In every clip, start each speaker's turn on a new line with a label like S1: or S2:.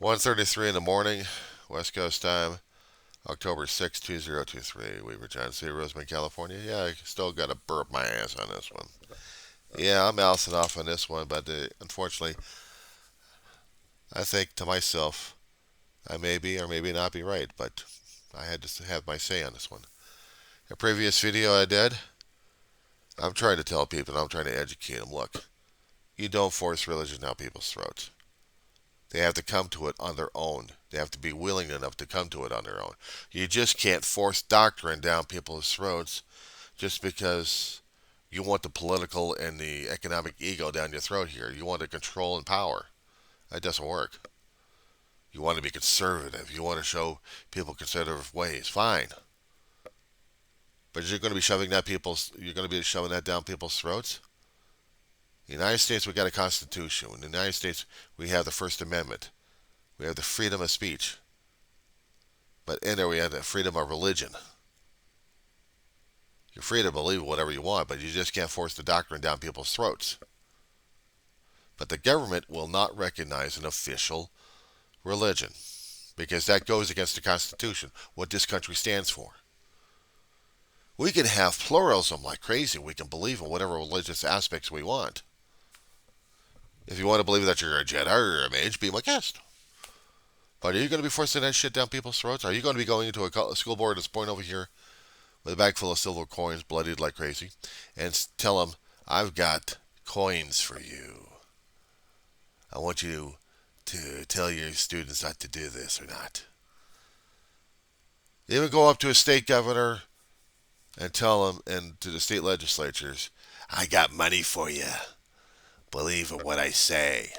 S1: 1:33 in the morning, West Coast time, October 6, 2023. Weaver, John City, Roseman, California. Yeah, I still got to burp my ass on this one. Yeah, I'm mouthing off on this one, but unfortunately, I think to myself, I may be or maybe not be right, but I had to have my say on this one. A previous video I did, I'm trying to tell people, I'm trying to educate them. Look, you don't force religion down people's throats. They have to come to it on their own. They have to be willing enough to come to it on their own. You just can't force doctrine down people's throats just because you want the political and the economic ego down your throat here. You want the control and power. That doesn't work. You want to be conservative. You want to show people conservative ways. Fine. But you're going to be shoving that down people's throats? In the United States, we got a constitution. In the United States, we have the First Amendment. We have the freedom of speech. But in there, we have the freedom of religion. You're free to believe whatever you want, but you just can't force the doctrine down people's throats. But the government will not recognize an official religion because that goes against the Constitution, what this country stands for. We can have pluralism like crazy. We can believe in whatever religious aspects we want. If you want to believe that you're a Jedi or you're a mage, be my guest. But are you going to be forcing that shit down people's throats? Are you going to be going into a school board that's point over here with a bag full of silver coins, bloodied like crazy, and tell them, I've got coins for you. I want you to tell your students not to do this or not. Even go up to a state governor and tell them, and to the state legislatures, I got money for you. Believe in what I say.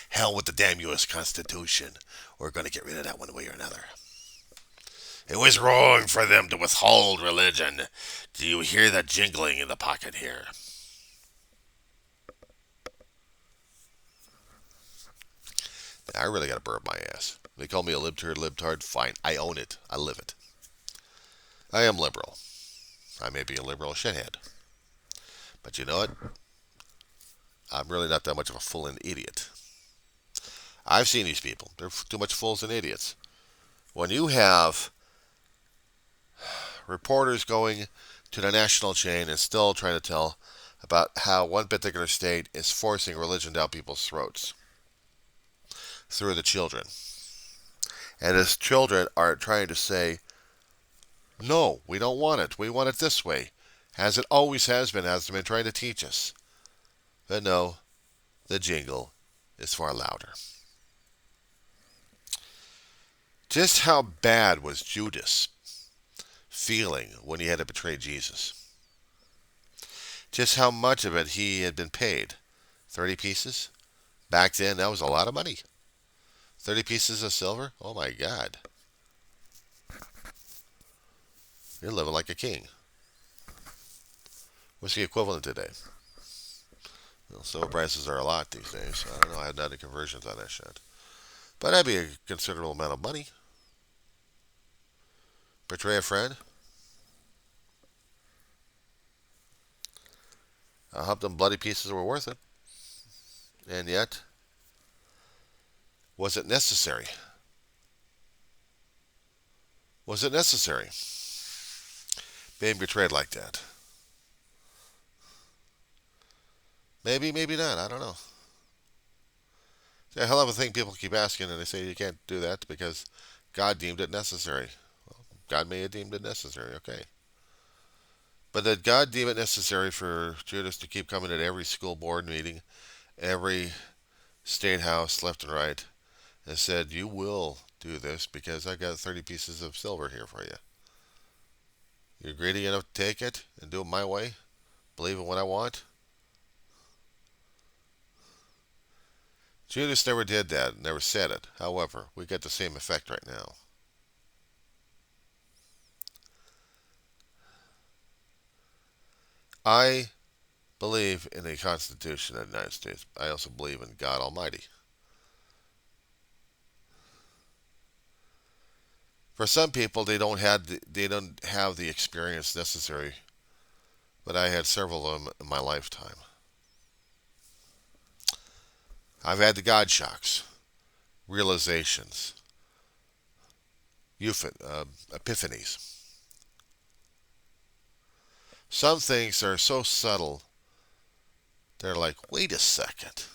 S1: Hell with the damn U.S. Constitution. We're going to get rid of that one way or another. It was wrong for them to withhold religion. Do you hear that jingling in the pocket here? I really got to burp my ass. They call me a libtard. Fine. I own it. I live it. I am liberal. I may be a liberal shithead. But you know what? I'm really not that much of a fool and idiot. I've seen these people. They're too much fools and idiots. When you have reporters going to the national chain and still trying to tell about how one particular state is forcing religion down people's throats through the children. And as children are trying to say, no, we don't want it. We want it this way. As it always has been trying to teach us. But no, the jingle is far louder. Just how bad was Judas feeling when he had to betray Jesus? Just how much of it he had been paid? 30 pieces? Back then, that was a lot of money. 30 pieces of silver? Oh my God. You're living like a king. What's the equivalent today? Well, silver prices are a lot these days. I don't know. I haven't done any conversions on that shit. But that'd be a considerable amount of money. Betray a friend? I hope them bloody pieces were worth it. And yet, was it necessary? Was it necessary? Being betrayed like that? Maybe, maybe not. I don't know. It's a hell of a thing people keep asking, and they say you can't do that because God deemed it necessary. Well, God may have deemed it necessary, okay. But did God deem it necessary for Judas to keep coming at every school board meeting, every state house, left and right, and said, you will do this because I've got 30 pieces of silver here for you. You're greedy enough to take it and do it my way? Believe in what I want? Judas never did that, never said it. However, we get the same effect right now. I believe in the Constitution of the United States. I also believe in God Almighty. For some people, they don't have the experience necessary, but I had several of them in my lifetime. I've had the God shocks, realizations, epiphanies. Some things are so subtle, they're like, wait a second.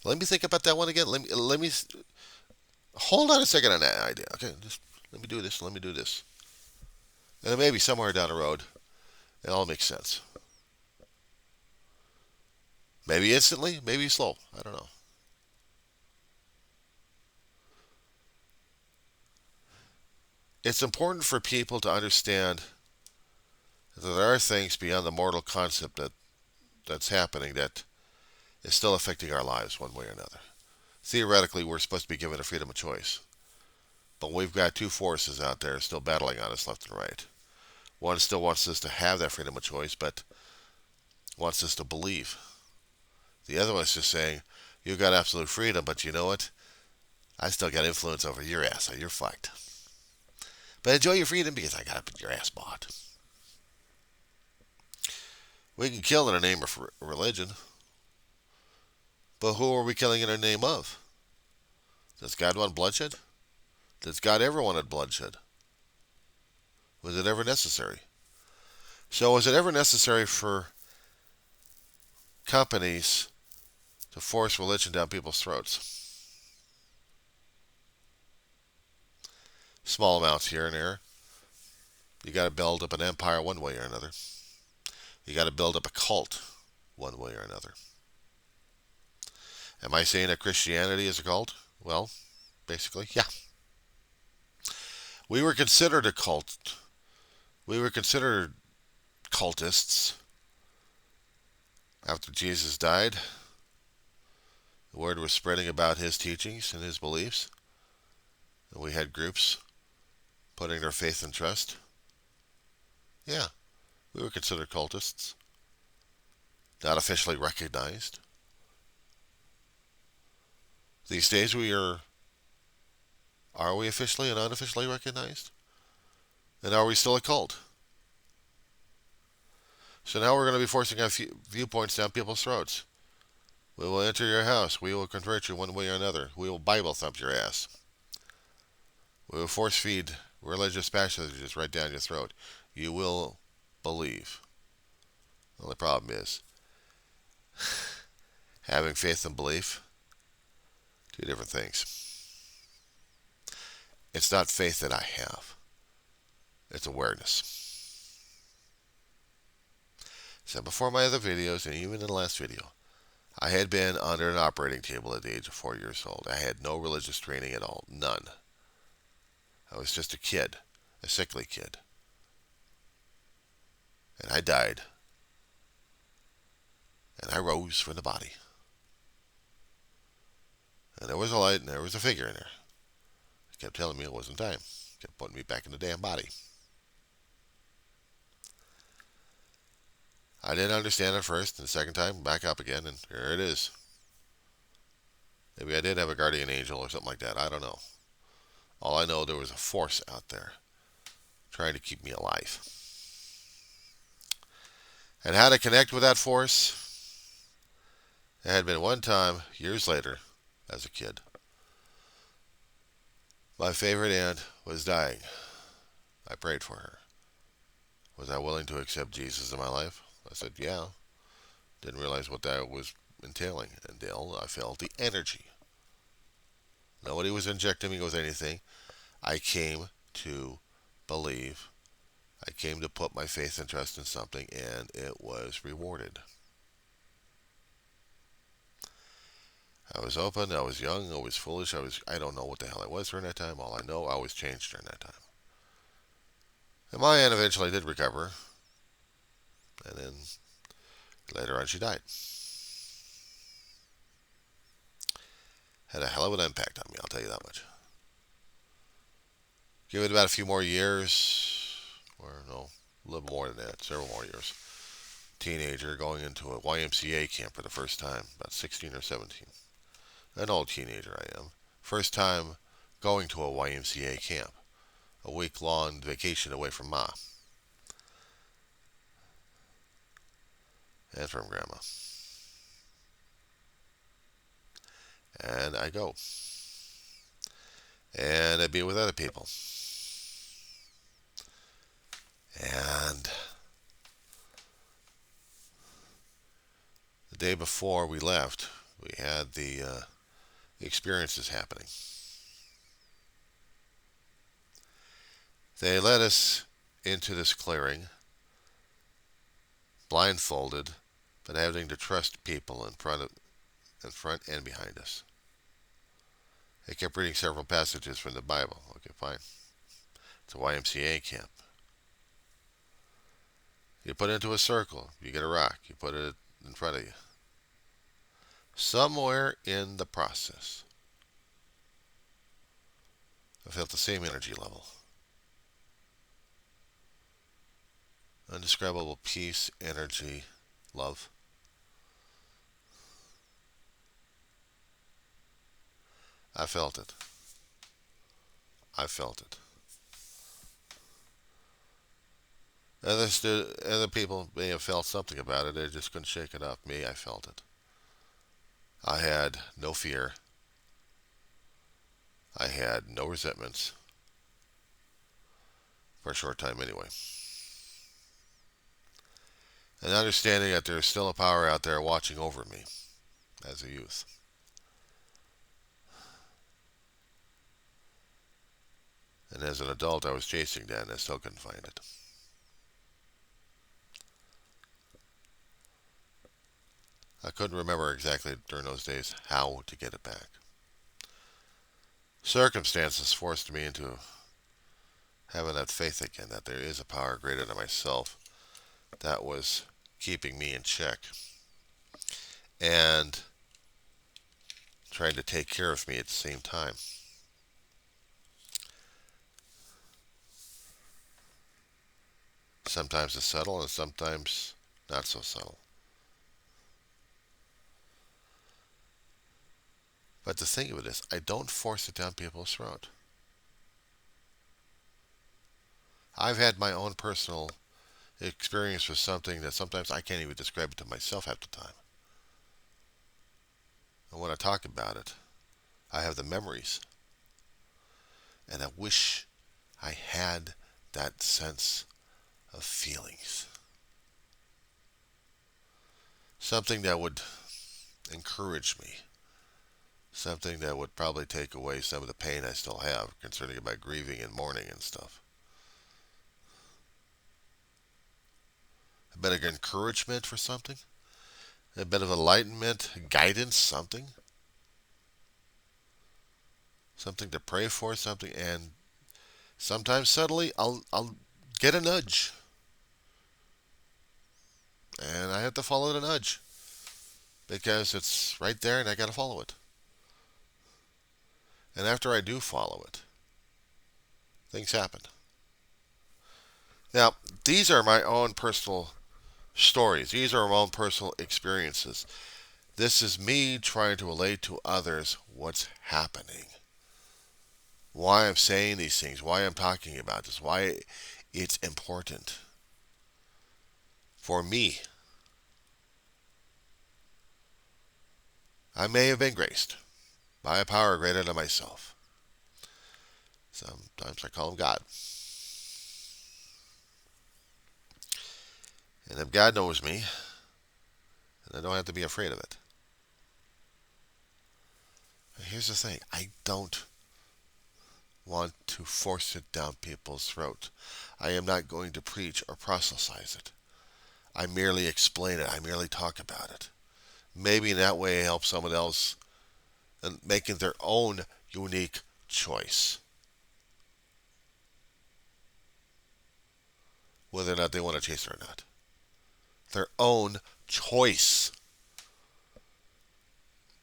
S1: Let me think about that one again. Let me hold on a second on that idea. Okay, just let me do this. Let me do this. And then maybe somewhere down the road, it all makes sense. Maybe instantly, maybe slow. I don't know. It's important for people to understand that there are things beyond the mortal concept that's happening that is still affecting our lives one way or another. Theoretically, we're supposed to be given a freedom of choice. But we've got two forces out there still battling on us left and right. One still wants us to have that freedom of choice, but wants us to believe. The other one's just saying, you've got absolute freedom, but you know what? I still got influence over your ass, so you're fucked. But enjoy your freedom because I got your ass bought. We can kill in the name of religion, but who are we killing in the name of? Does God want bloodshed? Does God ever want bloodshed? Was it ever necessary? So was it ever necessary for companies to force religion down people's throats? Small amounts here and there. You got to build up an empire one way or another. You got to build up a cult one way or another. Am I saying that Christianity is a cult? Well, basically, yeah. We were considered a cult. We were considered cultists after Jesus died. The word was spreading about his teachings and his beliefs. And we had groups putting their faith and trust. Yeah, we were considered cultists. Not officially recognized. These days are we officially and unofficially recognized? And are we still a cult? So now we're going to be forcing our viewpoints down people's throats. We will enter your house. We will convert you one way or another. We will Bible thump your ass. We will force feed religious passages right down your throat. You will believe. Well, the problem is having faith and belief, two different things. It's not faith that I have. It's awareness. So before my other videos, and even in the last video, I had been under an operating table at the age of 4 years old. I had no religious training at all. None. I was just a kid. A sickly kid. And I died. And I rose from the body. And there was a light and there was a figure in there. It kept telling me it wasn't time. It kept putting me back in the damn body. I didn't understand it first, and the second time, back up again, and here it is. Maybe I did have a guardian angel or something like that. I don't know. All I know, there was a force out there trying to keep me alive. And how to connect with that force? It had been one time, years later, as a kid. My favorite aunt was dying. I prayed for her. Was I willing to accept Jesus in my life? I said, yeah. Didn't realize what that was entailing until I felt the energy. Nobody was injecting me with anything. I came to believe. I came to put my faith and trust in something, and it was rewarded. I was open, I was young, I was foolish, I don't know what the hell I was during that time. All I know, I was changed during that time. And my aunt eventually did recover. And then later on she died. Had a hell of an impact on me, I'll tell you that much. Give it about a few more years, or no, a little more than that, several more years. Teenager going into a YMCA camp for the first time, about 16 or 17. An old teenager I am. First time going to a YMCA camp. A week-long vacation away from Ma. And from Grandma. and I go. And I be with other people. And the day before we left, we had the experiences happening. They led us into this clearing, blindfolded, but having to trust people in front and behind us. They kept reading several passages from the Bible. Okay, fine. It's a YMCA camp. You put it into a circle. You get a rock. You put it in front of you. Somewhere in the process, I felt the same energy level. Undescribable peace, energy, love. I felt it. I felt it. Other people may have felt something about it. They just couldn't shake it off. Me, I felt it. I had no fear. I had no resentments. For a short time anyway. And understanding that there's still a power out there watching over me as a youth. And as an adult, I was chasing that and I still couldn't find it. I couldn't remember exactly during those days how to get it back. Circumstances forced me into having that faith again, that there is a power greater than myself that was keeping me in check and trying to take care of me at the same time. Sometimes it's subtle and sometimes not so subtle. But the thing of it is, I don't force it down people's throat. I've had my own personal experience with something that sometimes I can't even describe it to myself half the time. And when I talk about it, I have the memories. And I wish I had that sense of feelings. Something that would encourage me. Something that would probably take away some of the pain I still have concerning about grieving and mourning and stuff. A bit of encouragement for something. A bit of enlightenment, guidance, something. Something to pray for, something, and sometimes subtly I'll get a nudge. And I have to follow the nudge. Because it's right there and I gotta follow it. And after I do follow it, things happen. Now, these are my own personal stories. These are my own personal experiences. This is me trying to relate to others what's happening. Why I'm saying these things, why I'm talking about this, why it's important for me. I may have been graced by a power greater than myself. Sometimes I call him God. And if God knows me, then I don't have to be afraid of it. But here's the thing. I don't want to force it down people's throat. I am not going to preach or proselytize it. I merely explain it. I merely talk about it. Maybe in that way help someone else in making their own unique choice. Whether or not they want to chase it or not. Their own choice.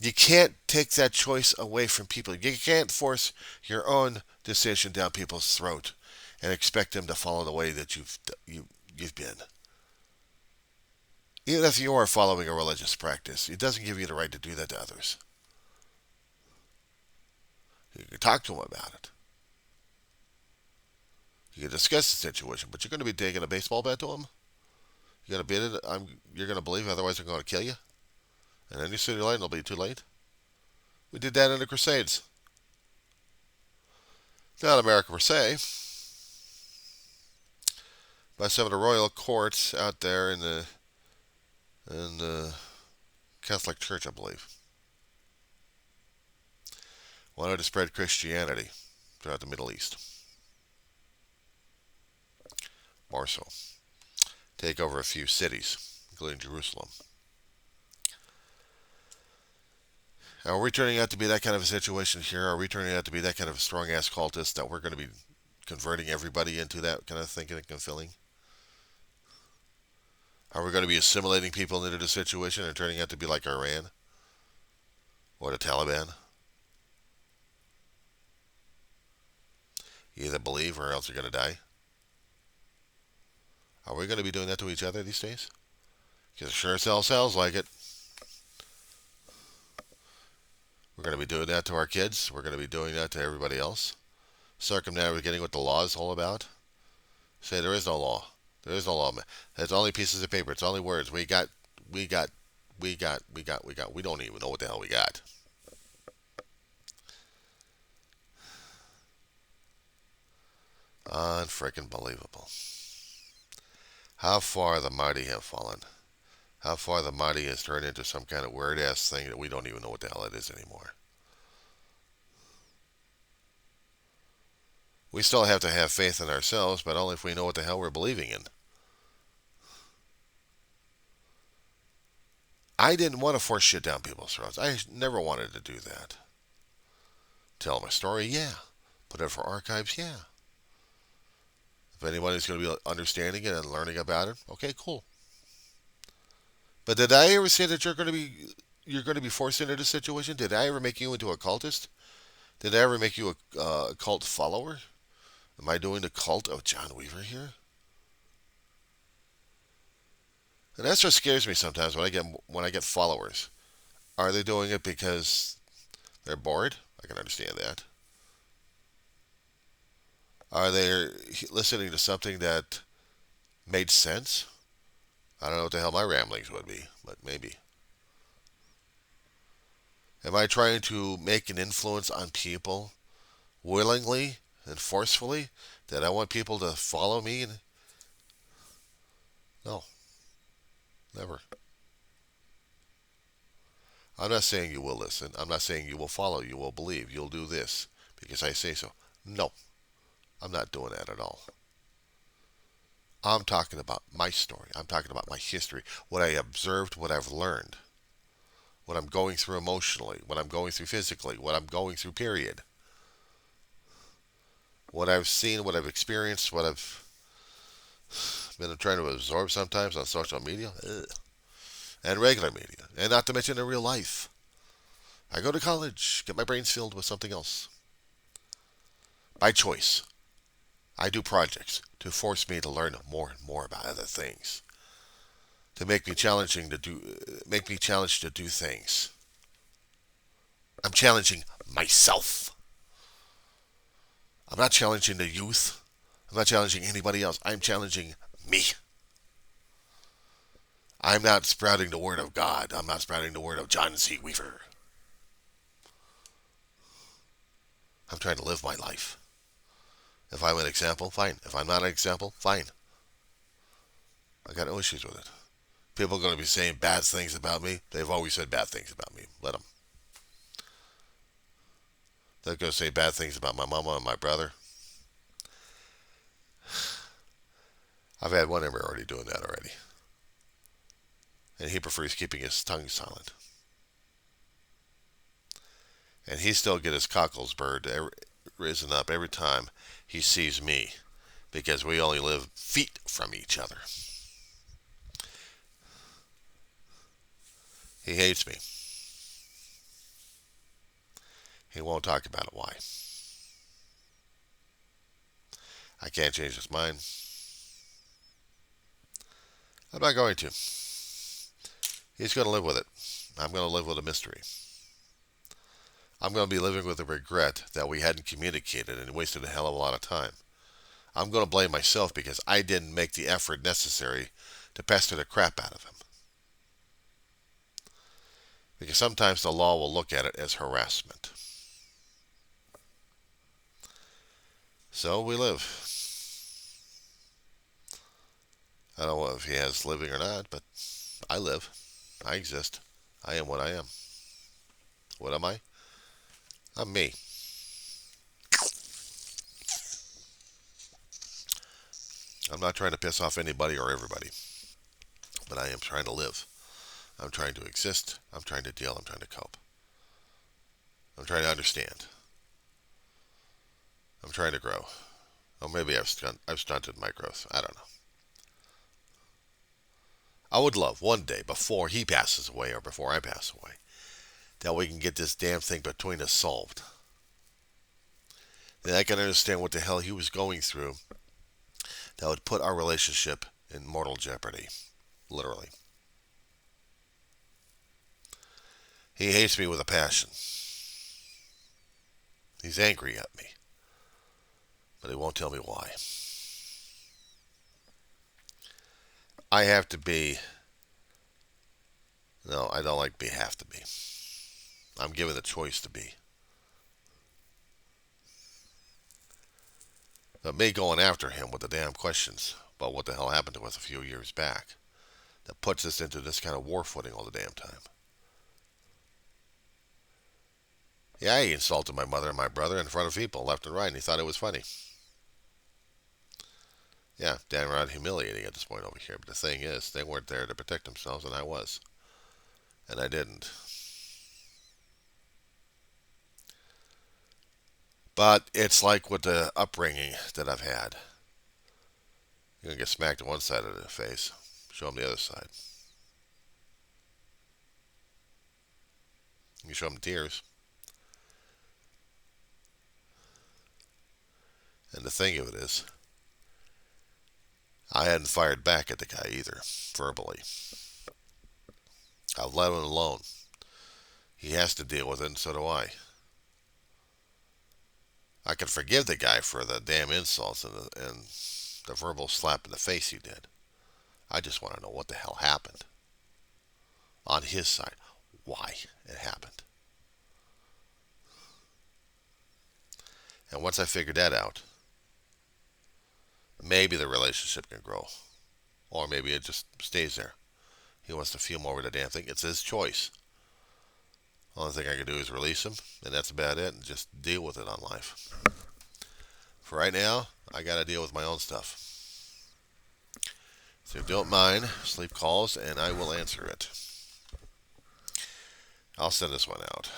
S1: You can't take that choice away from people. You can't force your own decision down people's throat and expect them to follow the way that you've been. Even if you are following a religious practice, it doesn't give you the right to do that to others. You can talk to them about it. You can discuss the situation, but you're going to be taking a baseball bat to them. You're going to beat it. You're going to believe, otherwise they're going to kill you. And then you see your light, and it'll be too late. We did that in the Crusades. Not America per se, but some of the royal courts out there in the Catholic Church, I believe, wanted to spread Christianity throughout the Middle East. More so. Take over a few cities, including Jerusalem. Are we turning out to be that kind of a situation here? Are we turning out to be that kind of a strong-ass cultist that we're going to be converting everybody into that kind of thinking and feeling? Are we going to be assimilating people into the situation and turning out to be like Iran or the Taliban? You either believe or else you're going to die. Are we going to be doing that to each other these days? Because it sure sounds like it. We're going to be doing that to our kids. We're going to be doing that to everybody else. Circumnavigating what the law is all about. Say there is no law. There is no law. It's only pieces of paper. It's only words. We don't even know what the hell we got. Unfreaking believable. How far the mighty have fallen. How far the mighty has turned into some kind of weird-ass thing that we don't even know what the hell it is anymore. We still have to have faith in ourselves, but only if we know what the hell we're believing in. I didn't want to force shit down people's throats. I never wanted to do that. Tell my story, yeah. Put it for archives, yeah. If anybody's going to be understanding it and learning about it, okay, cool. But did I ever say that you're going to be forced into this situation? Did I ever make you into a cultist? Did I ever make you a cult follower? Am I doing the cult of John Weaver here? And that's what scares me sometimes when I get followers. Are they doing it because they're bored? I can understand that. Are they listening to something that made sense? I don't know what the hell my ramblings would be, but maybe. Am I trying to make an influence on people willingly and forcefully? That I want people to follow me? No, never. I'm not saying you will listen. I'm not saying you will follow. You will believe. You'll do this because I say so. No, I'm not doing that at all. I'm talking about my story. I'm talking about my history, what I observed, what I've learned, what I'm going through emotionally, what I'm going through physically, what I'm going through, period. What I've seen, what I've experienced, what I've been trying to absorb sometimes on social media and regular media, and not to mention in real life. I go to college, get my brains filled with something else. By choice. I do projects to force me to learn more and more about other things. To make me challenged to do things. I'm challenging myself. I'm not challenging the youth. I'm not challenging anybody else. I'm challenging me. I'm not sprouting the word of God. I'm not sprouting the word of John C. Weaver. I'm trying to live my life. If I'm an example, fine. If I'm not an example, fine. I got no issues with it. People are going to be saying bad things about me. They've always said bad things about me. Let them. They're going to say bad things about my mama and my brother. I've had one ember already doing that already. And he prefers keeping his tongue silent. And he still get his cockles risen up every time he sees me. Because we only live feet from each other. He hates me. He won't talk about it. Why? I can't change his mind. I'm not going to. He's going to live with it. I'm going to live with a mystery. I'm going to be living with the regret that we hadn't communicated and wasted a hell of a lot of time. I'm going to blame myself because I didn't make the effort necessary to pester the crap out of him. Because sometimes the law will look at it as harassment. So we live. I don't know if he has living or not, but I live. I exist. I am what I am. What am I? I'm me. I'm not trying to piss off anybody or everybody, but I am trying to live. I'm trying to exist. I'm trying to deal. I'm trying to cope. I'm trying to understand. I'm trying to grow. Or maybe I've stunted my growth. I don't know. I would love one day, before he passes away or before I pass away, that we can get this damn thing between us solved. Then I can understand what the hell he was going through that would put our relationship in mortal jeopardy. Literally. He hates me with a passion. He's angry at me. But he won't tell me why. I have to be... No, I don't like have to be. I'm given the choice to be. But me going after him with the damn questions about what the hell happened to us a few years back, that puts us into this kind of war footing all the damn time. Yeah, he insulted my mother and my brother in front of people, left and right, and he thought it was funny. Yeah, damn right humiliating at this point over here. But the thing is, they weren't there to protect themselves, and I was. And I didn't. But it's like with the upbringing that I've had. You're going to get smacked on one side of the face. Show them the other side. You show them tears. And the thing of it is, I hadn't fired back at the guy either, verbally. I've let him alone. He has to deal with it, and so do I. I can forgive the guy for the damn insults and the verbal slap in the face he did. I just want to know what the hell happened. On his side, why it happened. And once I figured that out, maybe the relationship can grow. Or maybe it just stays there. He wants to fume over the damn thing. It's his choice. Only thing I can do is release him, and that's about it, and just deal with it on life. For right now, I got to deal with my own stuff. So if you don't mind, sleep calls, and I will answer it. I'll send this one out.